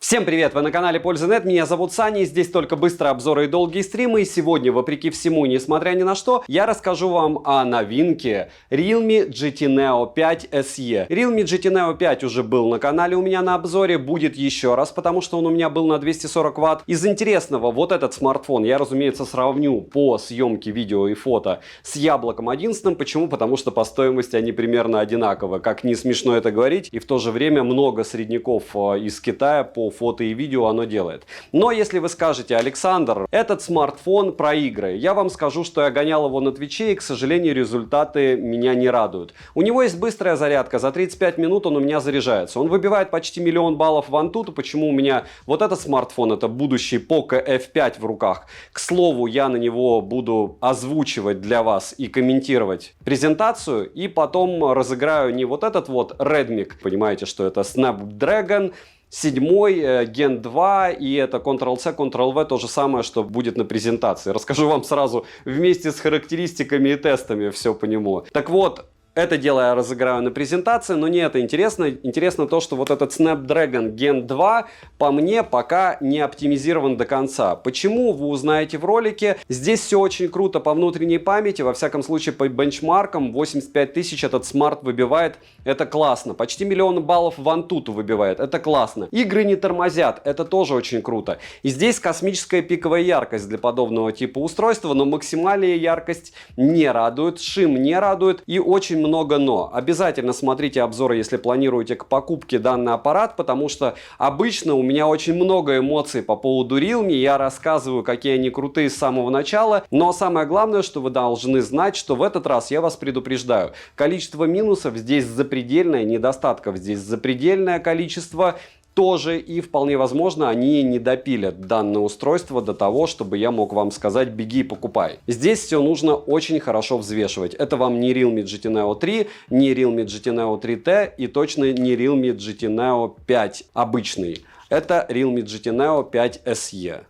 Всем привет! Вы на канале Польза.нет, меня зовут Саня, и здесь только быстрые обзоры и долгие стримы. И сегодня, вопреки всему, несмотря ни на что, я расскажу вам о новинке Realme GT Neo 5 SE. Realme GT Neo 5 уже был на канале у меня на обзоре, будет еще раз, потому что он у меня был на 240 Вт. Из интересного, вот этот смартфон я, разумеется, сравню по съемке видео и фото с Яблоком 11. Почему? Потому что по стоимости они примерно одинаковы. Как не смешно это говорить, и в то же время много средняков из Китая по фото и видео оно делает. Но если вы скажете: Александр, этот смартфон про игры, я вам скажу, что я гонял его на Твиче, и, к сожалению, результаты меня не радуют. У него есть быстрая зарядка, за 35 минут он у меня заряжается. Он выбивает почти 1 000 000 баллов в Antutu. Почему у меня вот этот смартфон, это будущий Poco F5 в руках. К слову, я на него буду озвучивать для вас и комментировать презентацию, и потом разыграю не вот этот вот Redmi, понимаете, что это Snapdragon 7 Gen 2, и это Ctrl-C, Ctrl-V, то же самое, что будет на презентации. Расскажу вам сразу вместе с характеристиками и тестами все по нему. Так вот, это дело я разыграю на презентации, но не это интересно. Интересно то, что вот этот Snapdragon Gen 2 по мне пока не оптимизирован до конца. Почему, вы узнаете в ролике. Здесь все очень круто по внутренней памяти, во всяком случае по бенчмаркам 85 тысяч этот смарт выбивает, это классно. Почти 1 000 000 баллов в Antutu выбивает, это классно. Игры не тормозят, это тоже очень круто. И здесь космическая пиковая яркость для подобного типа устройства, но максимальная яркость не радует, шим не радует и очень много но. Обязательно смотрите обзоры, если планируете к покупке данный аппарат, потому что обычно у меня очень много эмоций по поводу Realme, я рассказываю, какие они крутые с самого начала, но самое главное, что вы должны знать, что в этот раз я вас предупреждаю. Количество минусов здесь запредельное, недостатков здесь запредельное количество тоже, и вполне возможно они не допилят данное устройство до того, чтобы я мог вам сказать: беги и покупай. Здесь все нужно очень хорошо взвешивать. Это вам не Realme GT Neo 3, не Realme GT Neo 3T и точно не Realme GT Neo 5 обычный. Это Realme GT Neo 5 SE.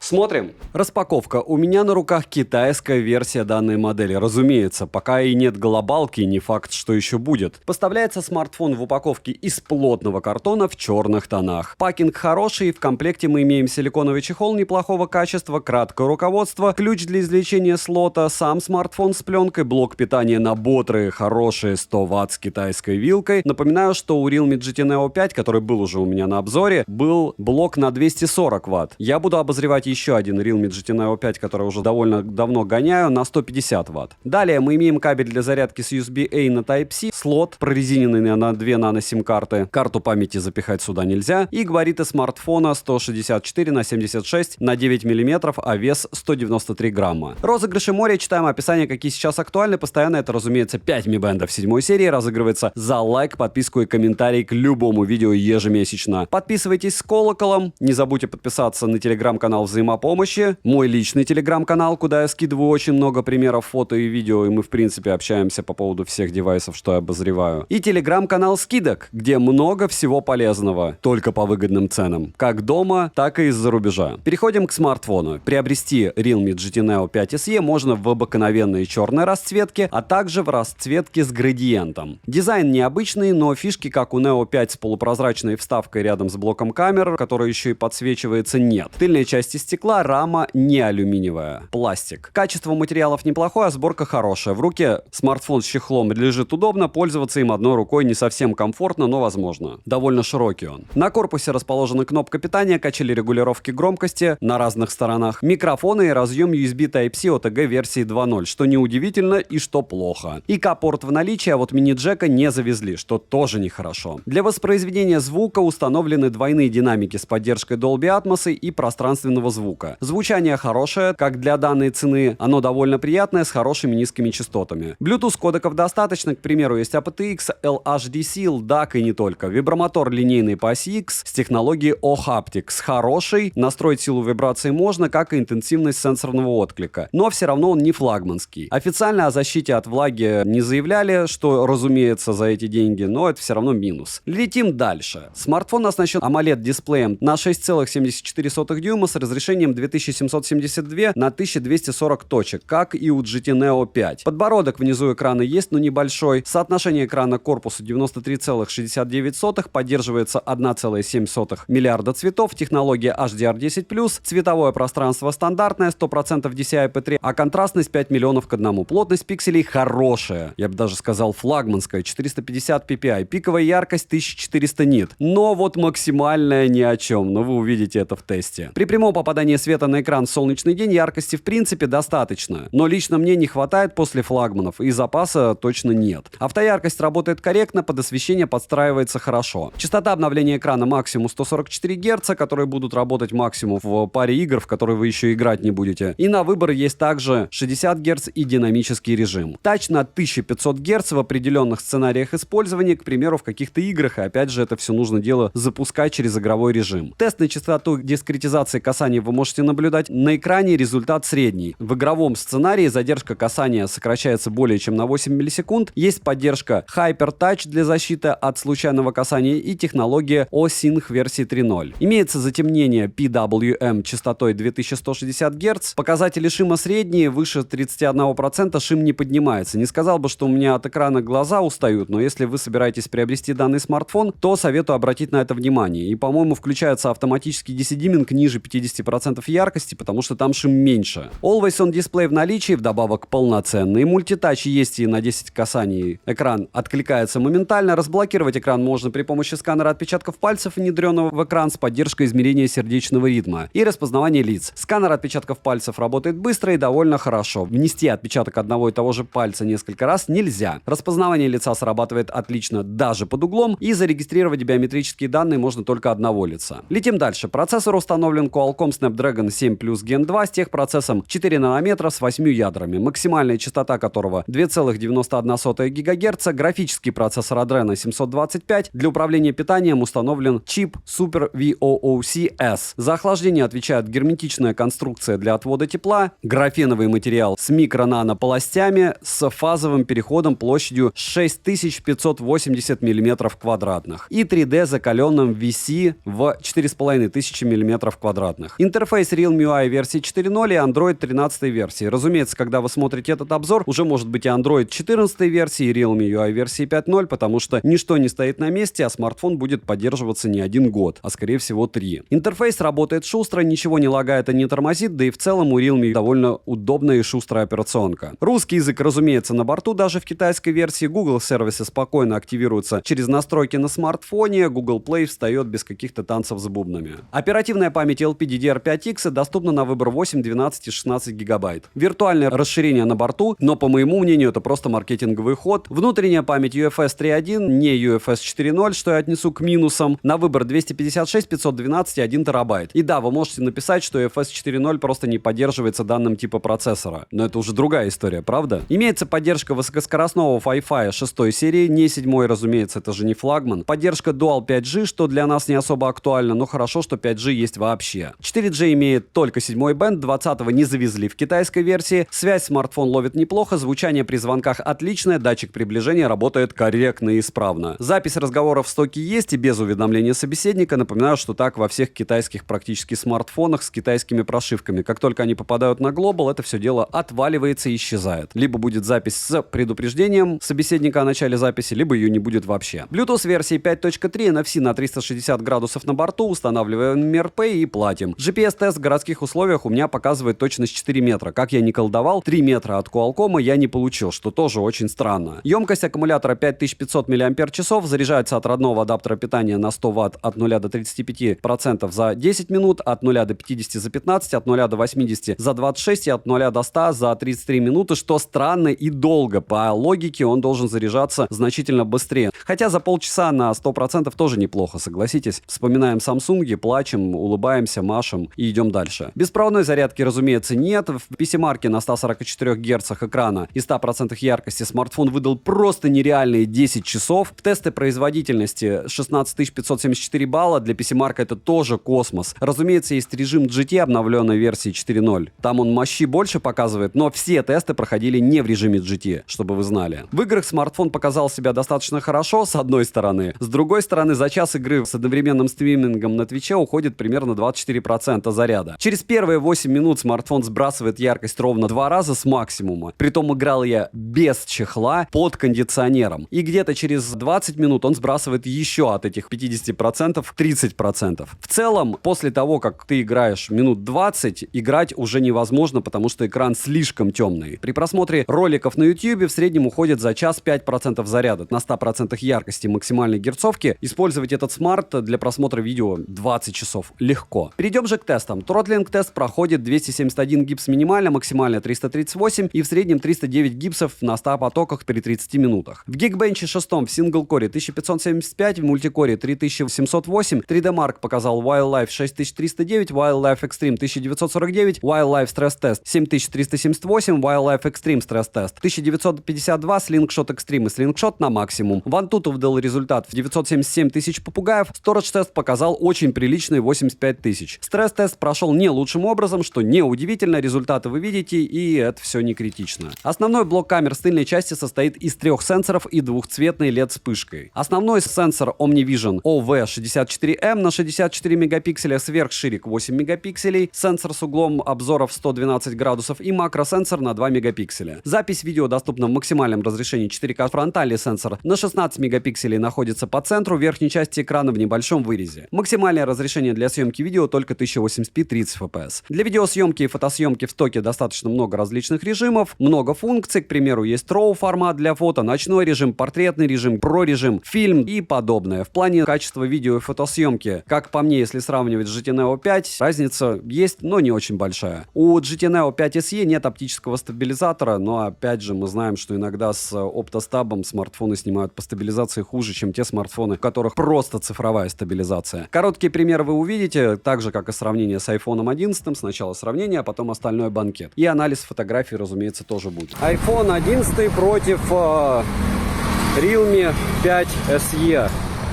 Смотрим. Распаковка. У меня на руках китайская версия данной модели. Разумеется, пока и нет глобалки, не факт, что еще будет. Поставляется смартфон в упаковке из плотного картона в черных тонах. Пакинг хороший, в комплекте мы имеем силиконовый чехол неплохого качества, краткое руководство, ключ для извлечения слота, сам смартфон с пленкой, блок питания на бодрые, хорошие 100 Вт с китайской вилкой. Напоминаю, что у Realme GT Neo 5, который был уже у меня на обзоре, был блок на 240 Вт. Я буду обозревать еще один Realme GT Neo 5, который уже довольно давно гоняю, на 150 Вт. Далее мы имеем кабель для зарядки с USB-A на Type-C, слот прорезиненный на 2 нано-сим-карты, карту памяти запихать сюда нельзя, и габариты смартфона 164 на 76 на 9 мм, а вес 193 грамма. Розыгрыши моря, читаем описание, какие сейчас актуальны. Постоянно это, разумеется, 5 Mi Band 7 серии, разыгрывается за лайк, подписку и комментарий к любому видео ежемесячно. Подписывайтесь с колоколом, не забудьте подписаться на телеграм-канал взаимопомощи, мой личный телеграм-канал, куда я скидываю очень много примеров фото и видео, и мы в принципе общаемся по поводу всех девайсов, что я обозреваю. И телеграм-канал скидок, где много всего полезного, только по выгодным ценам, как дома, так и из-за рубежа. Переходим к смартфону. Приобрести Realme GT Neo 5 SE можно в обыкновенной черной расцветке, а также в расцветке с градиентом. Дизайн необычный, но фишки, как у Neo 5 с полупрозрачной вставкой рядом с блоком камер, который еще и подсвечивается, нет. Тыльная часть из стекла, рама не алюминиевая, пластик. Качество материалов неплохое, а сборка хорошая. В руке смартфон с чехлом лежит удобно, пользоваться им одной рукой не совсем комфортно, но возможно. Довольно широкий он. На корпусе расположена кнопка питания, качели регулировки громкости на разных сторонах, микрофоны и разъем USB Type-C OTG версии 2.0, что неудивительно и что плохо. ИК-порт в наличии, а вот мини-джека не завезли, что тоже нехорошо. Для воспроизведения звука установлены двойные динамики с поддержкой Dolby Atmos и пространственного звука. Звучание хорошее, как для данной цены, оно довольно приятное, с хорошими низкими частотами. Bluetooth кодеков достаточно, к примеру, есть aptX, LHDC, LDAC и не только. Вибромотор линейный по оси X с технологией O-Haptics хороший, настроить силу вибрации можно, как и интенсивность сенсорного отклика, но все равно он не флагманский. Официально о защите от влаги не заявляли, что, разумеется, за эти деньги, но это все равно минус. Летим дальше. Смартфон оснащен AMOLED-дисплеем на 6,74 дюйма с разрешением соотношением 2772 на 1240 точек, как и у GT Neo 5. Подбородок внизу экрана есть, но небольшой. Соотношение экрана к корпусу 93,69, поддерживается 1,7 миллиарда цветов, технология HDR10+, цветовое пространство стандартное, 100% DCI-P3, а контрастность 5 миллионов к 1. Плотность пикселей хорошая, я бы даже сказал флагманская, 450 ppi, пиковая яркость 1400 нит. Но вот максимальная ни о чем, но вы увидите это в тесте. При прямом попадании света на экран в солнечный день яркости в принципе достаточно, но лично мне не хватает после флагманов и запаса точно нет. Автояркость работает корректно, под освещение подстраивается хорошо. Частота обновления экрана максимум 144 Гц, которые будут работать максимум в паре игр, в которые вы еще играть не будете. И на выбор есть также 60 Гц и динамический режим. Тач на 1500 Гц в определенных сценариях использования, к примеру, в каких-то играх, и опять же это все нужно дело запускать через игровой режим. Тест на частоту дискретизации касания вы можете наблюдать на экране, результат средний. В игровом сценарии задержка касания сокращается более чем на 8 миллисекунд, есть поддержка Hyper Touch для защиты от случайного касания и технология OSync версии 3.0. Имеется затемнение PWM частотой 2160 Гц, показатели шима средние, выше 31% шим не поднимается. Не сказал бы, что у меня от экрана глаза устают, но если вы собираетесь приобрести данный смартфон, то советую обратить на это внимание. И, по-моему, включается автоматический DC-димминг ниже 50% яркости, потому что там шим меньше. Always On Display в наличии, вдобавок полноценный. Мультитач есть и на 10 касаний. Экран откликается моментально. Разблокировать экран можно при помощи сканера отпечатков пальцев, внедренного в экран с поддержкой измерения сердечного ритма и распознавания лиц. Сканер отпечатков пальцев работает быстро и довольно хорошо. Внести отпечаток одного и того же пальца несколько раз нельзя. Распознавание лица срабатывает отлично даже под углом, и зарегистрировать биометрические данные можно только одного лица. Летим дальше. Процессор установлен Qualcomm Snapdragon 7 Plus Gen 2 с техпроцессом 4 нанометра с 8 ядрами, максимальная частота которого 2,91 ГГц, графический процессор Adreno 725, для управления питанием установлен чип Super VOOC-S. За охлаждение отвечает герметичная конструкция для отвода тепла, графеновый материал с микро-нано-полостями с фазовым переходом площадью 6580 мм квадратных и 3D закаленным VC в 4500 мм квадратных. Интерфейс Realme UI версии 4.0 и Android 13 версии. Разумеется, когда вы смотрите этот обзор, уже может быть и Android 14 версии, и Realme UI версии 5.0, потому что ничто не стоит на месте, а смартфон будет поддерживаться не 1 год, а скорее всего 3. Интерфейс работает шустро, ничего не лагает и не тормозит, да и в целом у Realme довольно удобная и шустрая операционка. Русский язык, разумеется, на борту, даже в китайской версии. Google сервисы спокойно активируются через настройки на смартфоне, Google Play встает без каких-то танцев с бубнами. Оперативная память LPDDR5X доступна на выбор 8, 12 и 16 гигабайт. Виртуальное расширение на борту, но по моему мнению это просто маркетинговый ход. Внутренняя память UFS 3.1, не UFS 4.0, что я отнесу к минусам. На выбор 256, 512 и 1 терабайт. И да, вы можете написать, что UFS 4.0 просто не поддерживается данным типа процессора. Но это уже другая история, правда? Имеется поддержка высокоскоростного Wi-Fi 6 серии, не 7, разумеется, это же не флагман. Поддержка Dual 5G, что для нас не особо актуально, но хорошо, что 5G есть вообще. 4G имеет только 7 бенд, 20-го не завезли в китайской версии. Связь смартфон ловит неплохо, звучание при звонках отличное, датчик приближения работает корректно и исправно. Запись разговоров в стоке есть и без уведомления собеседника. Напоминаю, что так во всех китайских практически смартфонах с китайскими прошивками. Как только они попадают на Global, это все дело отваливается и исчезает. Либо будет запись с предупреждением собеседника о начале записи, либо ее не будет вообще. Bluetooth версии 5.3, NFC на 360 градусов на борту, устанавливаем MirPay и платим. GPS-тест в городских условиях у меня показывает точность 4 метра. Как я не колдовал, 3 метра от Qualcomm я не получил, что тоже очень странно. Емкость аккумулятора 5500 мАч, заряжается от родного адаптера питания на 100 Вт от 0 до 35% за 10 минут, от 0 до 50 за 15, от 0 до 80 за 26 и от 0 до 100 за 33 минуты, что странно и долго. По логике он должен заряжаться значительно быстрее. Хотя за полчаса на 100% тоже неплохо, согласитесь. Вспоминаем Samsung, плачем, улыбаемся, машем и идем дальше. Беспроводной зарядки, разумеется, нет. В PC-марке на 144 Гц экрана и 100% яркости смартфон выдал просто нереальные 10 часов. В тесты производительности 16574 балла. Для PC-марка это тоже космос. Разумеется, есть режим GT обновленной версии 4.0. Там он мощи больше показывает, но все тесты проходили не в режиме GT, чтобы вы знали. В играх смартфон показал себя достаточно хорошо, с одной стороны. С другой стороны, за час игры с одновременным стримингом на Твиче уходит примерно 24%. 3% заряда. Через первые 8 минут смартфон сбрасывает яркость ровно 2 раза с максимума. Притом играл я без чехла под кондиционером. И где-то через 20 минут он сбрасывает еще от этих 50% 30%. В целом, после того, как ты играешь минут 20, играть уже невозможно, потому что экран слишком темный. При просмотре роликов на YouTube в среднем уходит за час 5% заряда. На 100% яркости максимальной герцовки использовать этот смарт для просмотра видео 20 часов легко. Перейдем же к тестам. Тротлинг-тест проходит 271 гипс минимально, максимально 338 и в среднем 309 гипсов на 100 потоках при 30 минутах. В Geekbench 6 в синглкоре 1575, в мультикоре 3708, 3D Mark показал Wildlife 6309, Wildlife Extreme 1949, Wildlife Stress Test 7378, Wildlife Extreme Stress Test 1952, Slingshot Extreme и Slingshot на максимум. Вантутов дал результат в 977 тысяч попугаев, Storage Test показал очень приличные 85 тысяч. Стресс-тест прошел не лучшим образом, что неудивительно, результаты вы видите, и это все не критично. Основной блок камер с тыльной части состоит из 3 сенсоров и двухцветной LED-вспышкой. Основной сенсор OmniVision OV64M на 64 мегапикселя, сверхширик 8 мегапикселей, сенсор с углом обзора в 112 градусов и макросенсор на 2 мегапикселя. Запись видео доступна в максимальном разрешении 4К. Фронтальный сенсор на 16 мегапикселей находится по центру верхней части экрана в небольшом вырезе. Максимальное разрешение для съемки видео только 1080p 30 fps. Для видеосъемки и фотосъемки в стоке достаточно много различных режимов, много функций, к примеру, есть RAW формат для фото, ночной режим, портретный режим, Pro режим, фильм и подобное. В плане качества видео и фотосъемки, как по мне, если сравнивать с GT Neo 5, разница есть, но не очень большая. У GT Neo 5 SE нет оптического стабилизатора, но опять же мы знаем, что иногда с оптостабом смартфоны снимают по стабилизации хуже, чем те смартфоны, у которых просто цифровая стабилизация. Короткие примеры вы увидите, так же как и сравнение с iPhone 11, сначала сравнение, а потом остальной банкет. И анализ фотографий, разумеется, тоже будет. iPhone 11 против Realme 5 SE.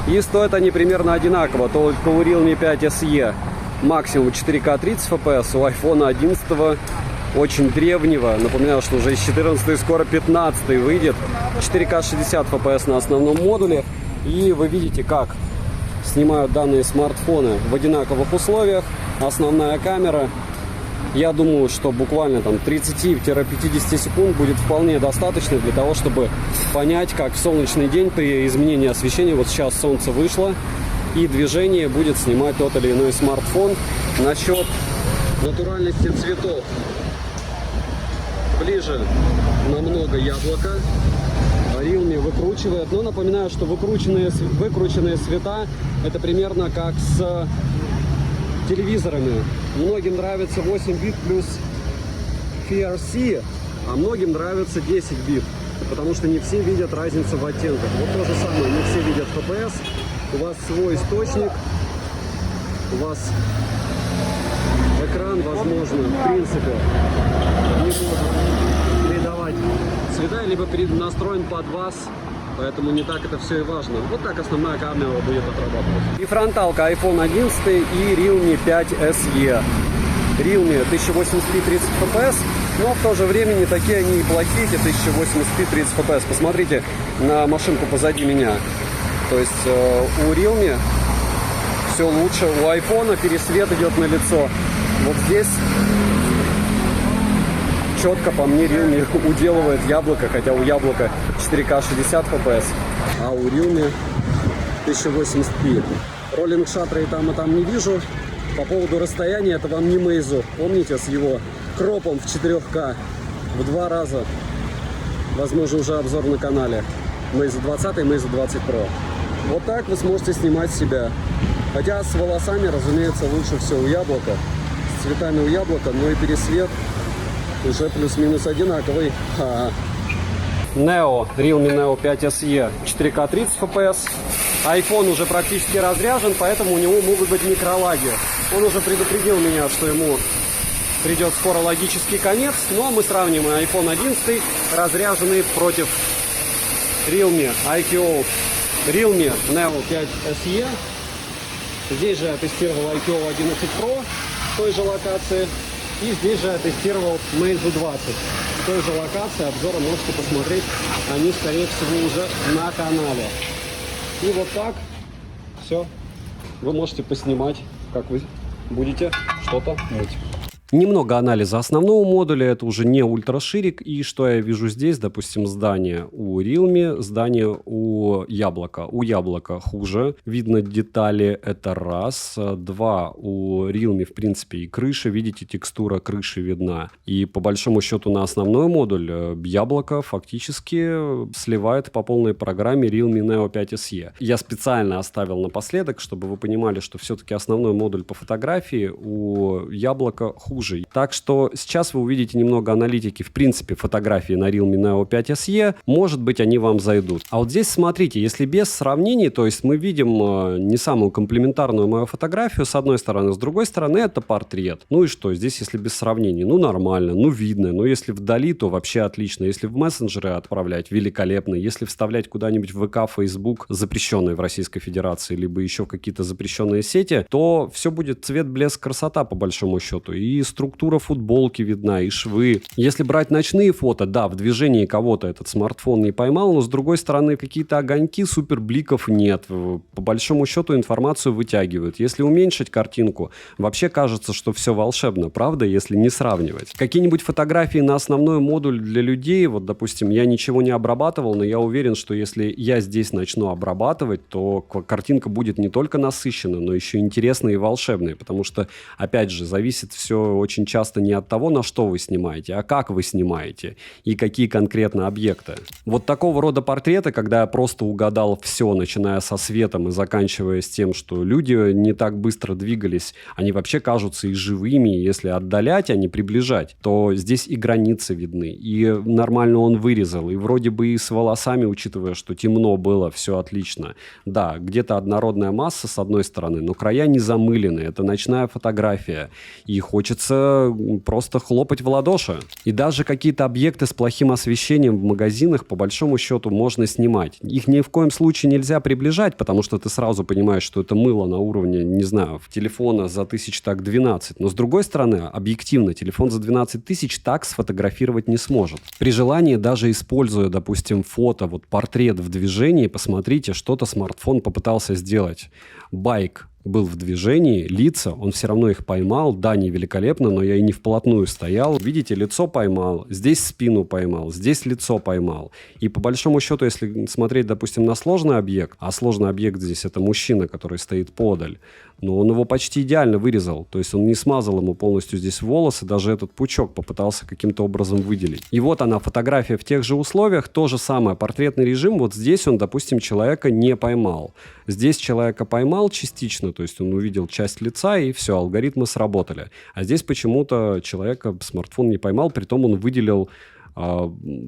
И стоят они примерно одинаково, только у Realme 5 SE максимум 4К 30 FPS, у iPhone 11 очень древнего, напоминаю, что уже из 14 скоро 15 выйдет, 4К 60 FPS на основном модуле. И вы видите, как снимают данные смартфоны в одинаковых условиях. Основная камера, я думаю, что буквально там 30-50 секунд будет вполне достаточно для того, чтобы понять, как в солнечный день при изменении освещения, вот сейчас солнце вышло, и движение будет снимать тот или иной смартфон. Насчет натуральности цветов. Ближе намного яблоко. Realme выкручивает. Но напоминаю, что выкрученные цвета это примерно как с телевизорами. Многим нравится 8 бит плюс FRC, а многим нравится 10 бит. Потому что не все видят разницу в оттенках. Вот то же самое, не все видят FPS. У вас свой источник, у вас экран, возможно, в принципе, не может передавать цвета, либо настроен под вас, поэтому не так это все и важно. Вот так основная камера будет отрабатывать. И фронталка iPhone 11 и Realme 5 SE. Realme 1080p 30 fps, но в то же время не такие они и плохие, эти 1080p 30 fps. Посмотрите на машинку позади меня. То есть у Realme все лучше, у iPhone пересвет идет на лицо. Вот здесь четко по мне Realme уделывает яблоко, хотя у яблока 4К 60 fps, а у Realme 1080p. Роллинг-шаттеры и там не вижу. По поводу расстояния, это вам не Meizu. Помните, с его кропом в 4К в 2 раза. Возможно, уже обзор на канале. Meizu 20 и Meizu 20 Pro. Вот так вы сможете снимать себя. Хотя с волосами, разумеется, лучше все у яблока. С цветами у яблока, но и пересвет уже плюс-минус одинаковый. Neo, Realme Neo 5 SE 4К 30 FPS. iPhone уже практически разряжен, поэтому у него могут быть микролаги. Он уже предупредил меня, что ему придет скоро логический конец, но мы сравниваем iPhone 11 разряженный против Realme IQO, Realme Neo 5 SE. Здесь же я тестировал IQO 11 Pro в той же локации. И здесь же я тестировал Meizu 20 в той же локации. Обзоры можете посмотреть, они, скорее всего, уже на канале. И вот так все вы можете поснимать, как вы будете что-то? Давайте. Немного анализа основного модуля, это уже не ультраширик. И что я вижу здесь, допустим, здание у Realme, здание у Яблока. У Яблока хуже, видно детали, это раз. Два, у Realme, в принципе, и крыша, видите, текстура крыши видна. И по большому счету на основной модуль Яблоко фактически сливает по полной программе Realme Neo 5 SE. Я специально оставил напоследок, чтобы вы понимали, что все-таки основной модуль по фотографии у Яблока хуже. Так что сейчас вы увидите немного аналитики, в принципе, фотографии на Realme Neo 5 SE. Может быть, они вам зайдут. А вот здесь, смотрите, если без сравнений, то есть мы видим не самую комплементарную мою фотографию, с одной стороны, с другой стороны, это портрет. Ну и что, здесь, если без сравнений, ну нормально, ну видно. Но если вдали, то вообще отлично. Если в мессенджеры отправлять, великолепно. Если вставлять куда-нибудь в ВК, Facebook, запрещенные в Российской Федерации, либо еще в какие-то запрещенные сети, то все будет цвет, блеск, красота, по большому счету. И структура футболки видна, и швы. Если брать ночные фото, да, в движении кого-то этот смартфон не поймал, но с другой стороны какие-то огоньки, супербликов нет. По большому счету информацию вытягивают. Если уменьшить картинку, вообще кажется, что все волшебно, правда, если не сравнивать. Какие-нибудь фотографии на основной модуль для людей, вот, допустим, я ничего не обрабатывал, но я уверен, что если я здесь начну обрабатывать, то картинка будет не только насыщенной, но еще интересной и волшебной, потому что, опять же, зависит все очень часто не от того, на что вы снимаете, а как вы снимаете и какие конкретно объекты. Вот такого рода портреты, когда я просто угадал все, начиная со светом и заканчивая с тем, что люди не так быстро двигались, они вообще кажутся и живыми, если отдалять, а не приближать, то здесь и границы видны, и нормально он вырезал, и вроде бы и с волосами, учитывая, что темно было, все отлично. Да, где-то однородная масса с одной стороны, но края не замылены, это ночная фотография, и хочется просто хлопать в ладоши. И даже какие-то объекты с плохим освещением в магазинах, по большому счету, можно снимать. Их ни в коем случае нельзя приближать, потому что ты сразу понимаешь, что это мыло на уровне, не знаю, телефона за 1200. Но с другой стороны, объективно, телефон за 12 тысяч так сфотографировать не сможет. При желании, даже используя, допустим, фото, вот портрет в движении, посмотрите, что-то смартфон попытался сделать. Байк был в движении, лица, он все равно их поймал, да, не великолепно, но я и не вплотную стоял. Видите, лицо поймал, здесь спину поймал, здесь лицо поймал. И по большому счету, если смотреть, допустим, на сложный объект, а сложный объект здесь это мужчина, который стоит подаль, но он его почти идеально вырезал, то есть он не смазал ему полностью здесь волосы, даже этот пучок попытался каким-то образом выделить. И вот она, фотография в тех же условиях, то же самое, портретный режим, вот здесь он, допустим, человека не поймал. Здесь человека поймал частично, то есть он увидел часть лица, и все, алгоритмы сработали. А здесь почему-то человека смартфон не поймал, притом он выделил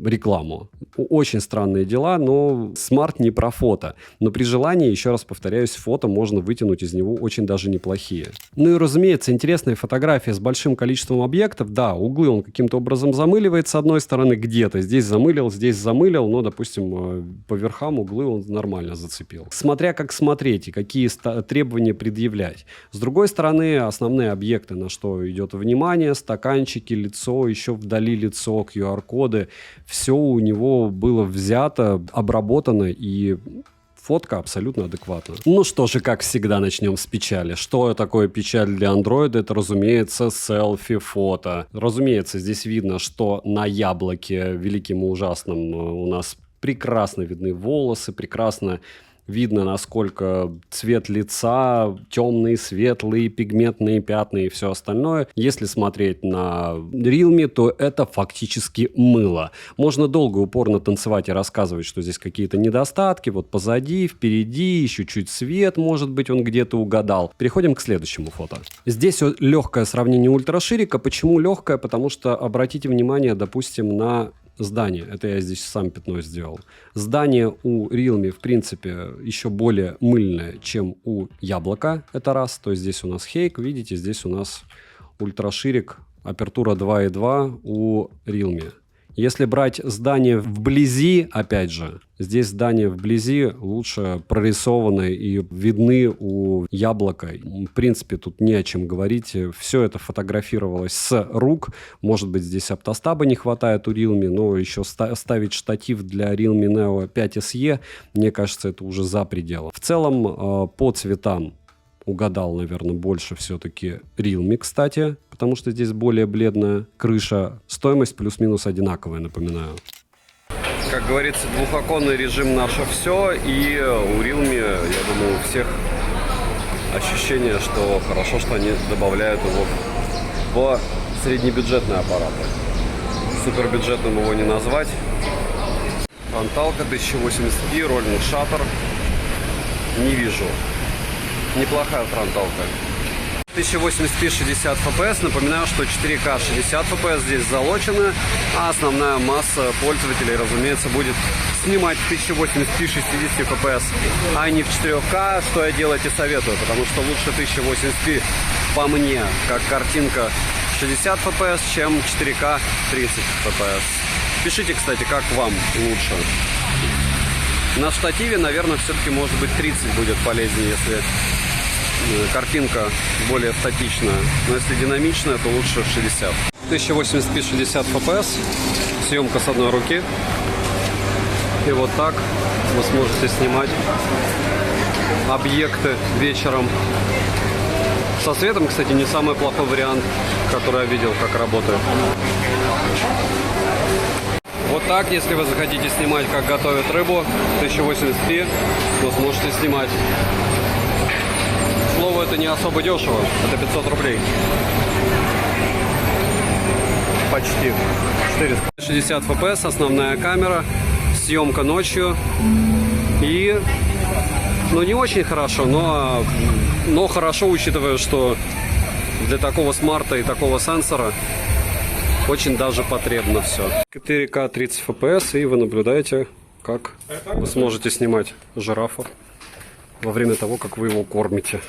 рекламу. Очень странные дела, но смарт не про фото. Но при желании, еще раз повторяюсь, фото можно вытянуть из него очень даже неплохие. Ну и, разумеется, интересная фотография с большим количеством объектов. Да, углы он каким-то образом замыливает с одной стороны где-то. Здесь замылил, но, допустим, по верхам углы он нормально зацепил. Смотря как смотреть и какие требования предъявлять. С другой стороны, основные объекты, на что идет внимание, стаканчики, лицо, еще вдали лицо, QR-код, все у него было взято, обработано, и фотка абсолютно адекватна. Ну что же, как всегда, начнем с печали. Что такое печаль для Android? Это, разумеется, селфи-фото. Разумеется, здесь видно, что на Яблоке, великим и ужасным, у нас прекрасно видны волосы, прекрасно видно, насколько цвет лица, темные, светлые, пигментные пятна и все остальное. Если смотреть на Realme, то это фактически мыло. Можно долго упорно танцевать и рассказывать, что здесь какие-то недостатки. Вот позади, впереди, еще чуть свет, может быть, он где-то угадал. Переходим к следующему фото. Здесь легкое сравнение ультраширика. Почему легкое? Потому что, обратите внимание, допустим, на здание. Это я здесь сам пятно сделал. Здание у Realme, в принципе, еще более мыльное, чем у Яблока. Это раз. То есть здесь у нас хейк. Видите, здесь у нас ультраширик. Апертура 2.2 у Realme. Если брать здание вблизи, опять же, здесь здания вблизи лучше прорисованы и видны у Яблока. В принципе, тут не о чем говорить. Все это фотографировалось с рук. Может быть, здесь оптостаба не хватает у Realme, но еще ставить штатив для Realme Neo 5 SE, мне кажется, это уже за пределом. В целом, по цветам угадал, наверное, больше все-таки Realme, кстати, потому что здесь более бледная крыша. Стоимость плюс-минус одинаковая, напоминаю. Как говорится, двухоконный режим наше все, и у Realme, я думаю, у всех ощущение, что хорошо, что они добавляют его в среднебюджетные аппараты. Супербюджетным его не назвать. Фронталка 1080p, роллинг шаттер. Не вижу. Неплохая фронталка. 1080p 60 fps. Напоминаю, что 4К 60 fps здесь залочено, а основная масса пользователей, разумеется, будет снимать в 1080p 60 fps, а не в 4К, что я делать и советую, потому что лучше 1080p по мне, как картинка 60 fps, чем 4К 30 fps. Пишите, кстати, как вам лучше. На штативе, наверное, все-таки может быть 30 будет полезнее, если картинка более статичная. Но если динамичная, то лучше 60. 1080p 60 fps. Съемка с одной руки. И вот так вы сможете снимать объекты вечером. Со светом, кстати, не самый плохой вариант, который я видел, как работает. Вот так, если вы захотите снимать, как готовят рыбу, 1080p, то сможете снимать. К слову, это не особо дешево, это 500 рублей. Почти 400. 60 fps, основная камера, съемка ночью. И, ну, не очень хорошо, но хорошо, учитывая, что для такого смарта и такого сенсора очень даже потребно все. 4К 30 fps, и вы наблюдаете, как вы сможете снимать жирафа во время того, как вы его кормите.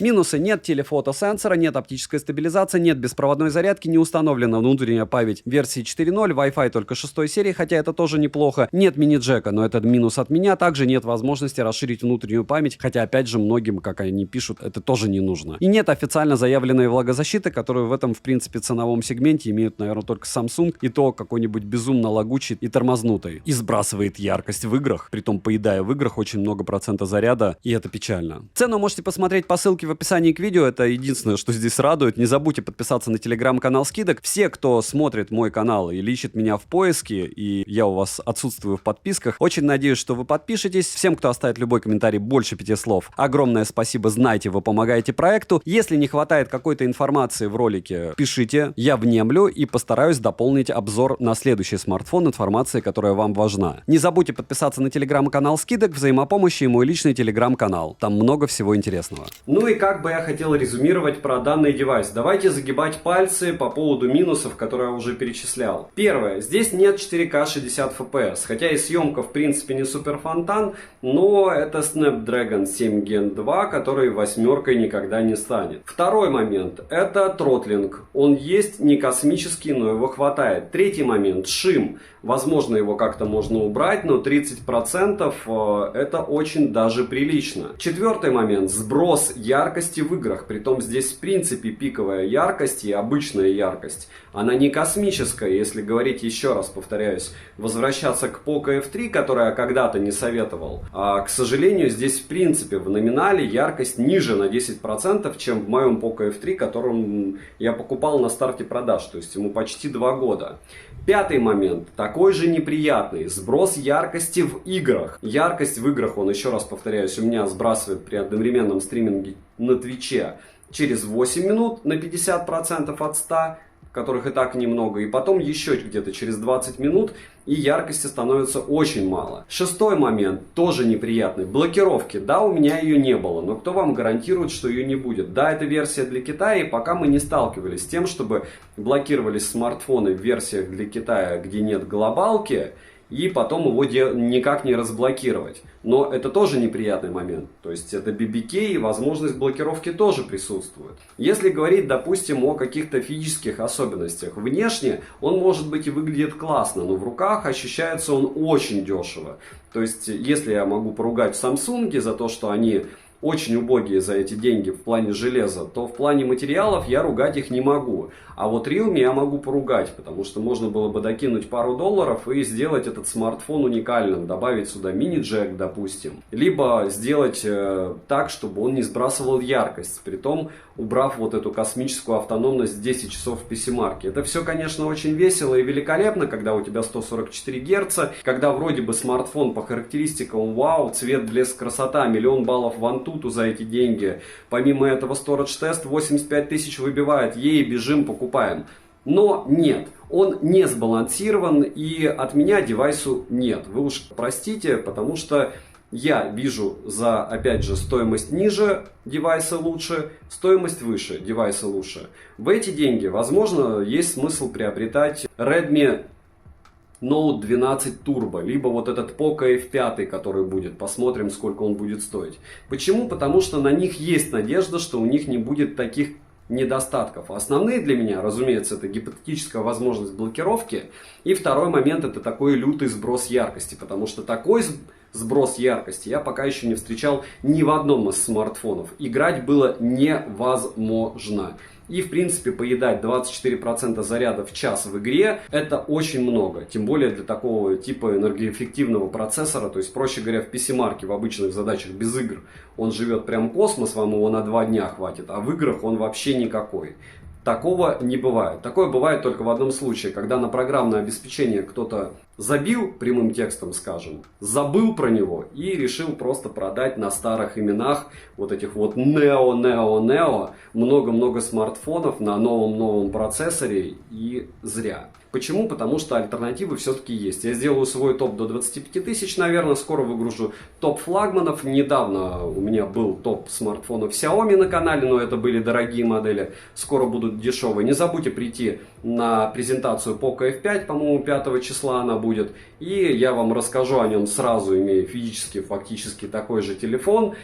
Минусы: нет телефотосенсора, нет оптической стабилизации, нет беспроводной зарядки, не установлена внутренняя память версии 4.0, Wi-Fi только 6 серии, хотя это тоже неплохо. Нет мини-джека, но это минус от меня. Также нет возможности расширить внутреннюю память, хотя опять же многим, как они пишут, это тоже не нужно. И нет официально заявленной влагозащиты, которую в этом, в принципе, ценовом сегменте имеют, наверное, только Samsung, и то какой-нибудь безумно лагучий и тормознутый. И сбрасывает яркость в играх, притом поедая в играх очень много процента заряда, и это печально. Цену можете посмотреть по ссылке в описании к видео, это единственное, что здесь радует. Не забудьте подписаться на телеграм-канал скидок. Все, кто смотрит мой канал или ищет меня в поиске, и я у вас отсутствую в подписках, очень надеюсь, что вы подпишетесь. Всем, кто оставит любой комментарий больше 5 слов, огромное спасибо, знайте, вы помогаете проекту. Если не хватает какой-то информации в ролике, пишите, я внемлю и постараюсь дополнить обзор на следующий смартфон информации, которая вам важна. Не забудьте подписаться на телеграм-канал скидок, взаимопомощи и мой личный телеграм-канал. Там много всего интересного. Ну и как бы я хотел резюмировать про данный девайс. Давайте загибать пальцы по поводу минусов, которые я уже перечислял. Первое. Здесь нет 4К 60 fps. Хотя и съемка в принципе не супер фонтан, но это Snapdragon 7 Gen 2, который восьмеркой никогда не станет. Второй момент. Это тротлинг. Он есть не космический, но его хватает. Третий момент. Шим. Возможно, его как-то можно убрать, но 30% это очень даже прилично. Четвертый момент. Сброс яркости в играх. Притом здесь в принципе пиковая яркость и обычная яркость. Она не космическая, если говорить, еще раз повторяюсь, возвращаться к Poco F3, который я когда-то не советовал. А, к сожалению, здесь в принципе в номинале яркость ниже на 10%, чем в моем Poco F3, которым я покупал на старте продаж. То есть ему почти 2 года. Пятый момент, такой же неприятный, сброс яркости в играх. Яркость в играх, он, еще раз повторяюсь, у меня сбрасывает при одновременном стриминге на Твиче через 8 минут на 50% от 100, которых и так немного, и потом еще где-то через 20 минут, и яркости становится очень мало. Шестой момент, тоже неприятный, блокировки. Да, у меня ее не было, но кто вам гарантирует, что ее не будет? Да, это версия для Китая, и пока мы не сталкивались с тем, чтобы блокировались смартфоны в версиях для Китая, где нет глобалки, и потом его никак не разблокировать. Но это тоже неприятный момент. То есть это BBK, и возможность блокировки тоже присутствует. Если говорить, допустим, о каких-то физических особенностях. Внешне он, может быть, и выглядит классно, но в руках ощущается он очень дешево. То есть если я могу поругать Samsung за то, что они очень убогие за эти деньги в плане железа, то в плане материалов я ругать их не могу. А вот Realme я могу поругать, потому что можно было бы докинуть пару долларов и сделать этот смартфон уникальным, добавить сюда мини-джек, допустим. Либо сделать так, чтобы он не сбрасывал яркость, притом убрав вот эту космическую автономность 10 часов в PC-марке. Это все, конечно, очень весело и великолепно, когда у тебя 144 Гц, когда вроде бы смартфон по характеристикам вау, цвет, блеск, красота, миллион баллов в Antutu за эти деньги. Помимо этого Storage Test 85 тысяч выбивает, ей бежим, покупаем. Но нет, он не сбалансирован и от меня девайсу нет. Вы уж простите, потому что я вижу за, опять же, стоимость ниже девайса лучше, стоимость выше девайса лучше. В эти деньги, возможно, есть смысл приобретать Redmi Note 12 Turbo, либо вот этот Poco F5, который будет. Посмотрим, сколько он будет стоить. Почему? Потому что на них есть надежда, что у них не будет таких недостатков. Основные для меня, разумеется, это гипотетическая возможность блокировки. И второй момент, это такой лютый сброс яркости. Потому что такой сброс яркости я пока еще не встречал ни в одном из смартфонов. Играть было невозможно. И, в принципе, поедать 24% заряда в час в игре – это очень много. Тем более для такого типа энергоэффективного процессора. То есть, проще говоря, в PC-марке, в обычных задачах без игр, он живет прям космос, вам его на 2 дня хватит. А в играх он вообще никакой. Такого не бывает. Такое бывает только в одном случае, когда на программное обеспечение кто-то забил, прямым текстом скажем, забыл про него и решил просто продать на старых именах вот этих вот нео, много-много смартфонов на новом процессоре, и зря. Почему? Потому что альтернативы все-таки есть. Я сделаю свой топ до 25 тысяч, наверное, скоро выгружу топ флагманов. Недавно у меня был топ смартфонов Xiaomi на канале, но это были дорогие модели. Скоро будут дешевые. Не забудьте прийти на презентацию Poco F5, по-моему, 5 числа она будет. И я вам расскажу о нем сразу, имея физически, фактически такой же телефон.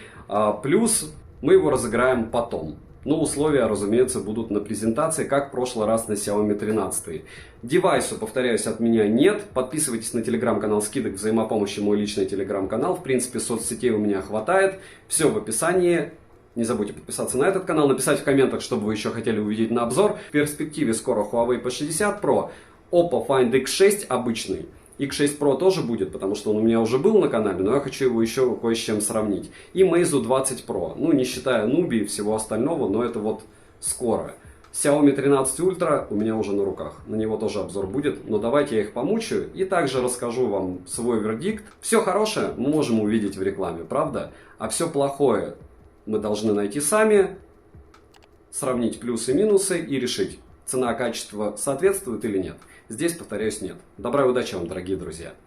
Плюс мы его разыграем потом. Но условия, разумеется, будут на презентации, как в прошлый раз на Xiaomi 13. Девайсу, повторяюсь, от меня нет. Подписывайтесь на телеграм-канал скидок взаимопомощи, мой личный телеграм-канал. В принципе, соцсетей у меня хватает. Все в описании. Не забудьте подписаться на этот канал, написать в комментах, что бы вы еще хотели увидеть на обзор. В перспективе скоро Huawei P60 Pro, Oppo Find X6 обычный. X6 Pro тоже будет, потому что он у меня уже был на канале, но я хочу его еще кое с чем сравнить. И Meizu 20 Pro, ну не считая Nubi и всего остального, но это вот скоро. Xiaomi 13 Ultra у меня уже на руках, на него тоже обзор будет, но давайте я их помучаю и также расскажу вам свой вердикт. Все хорошее мы можем увидеть в рекламе, правда? А все плохое мы должны найти сами, сравнить плюсы и минусы и решить, цена-качество соответствует или нет. Здесь, повторяюсь, нет. Добра и удачи вам, дорогие друзья!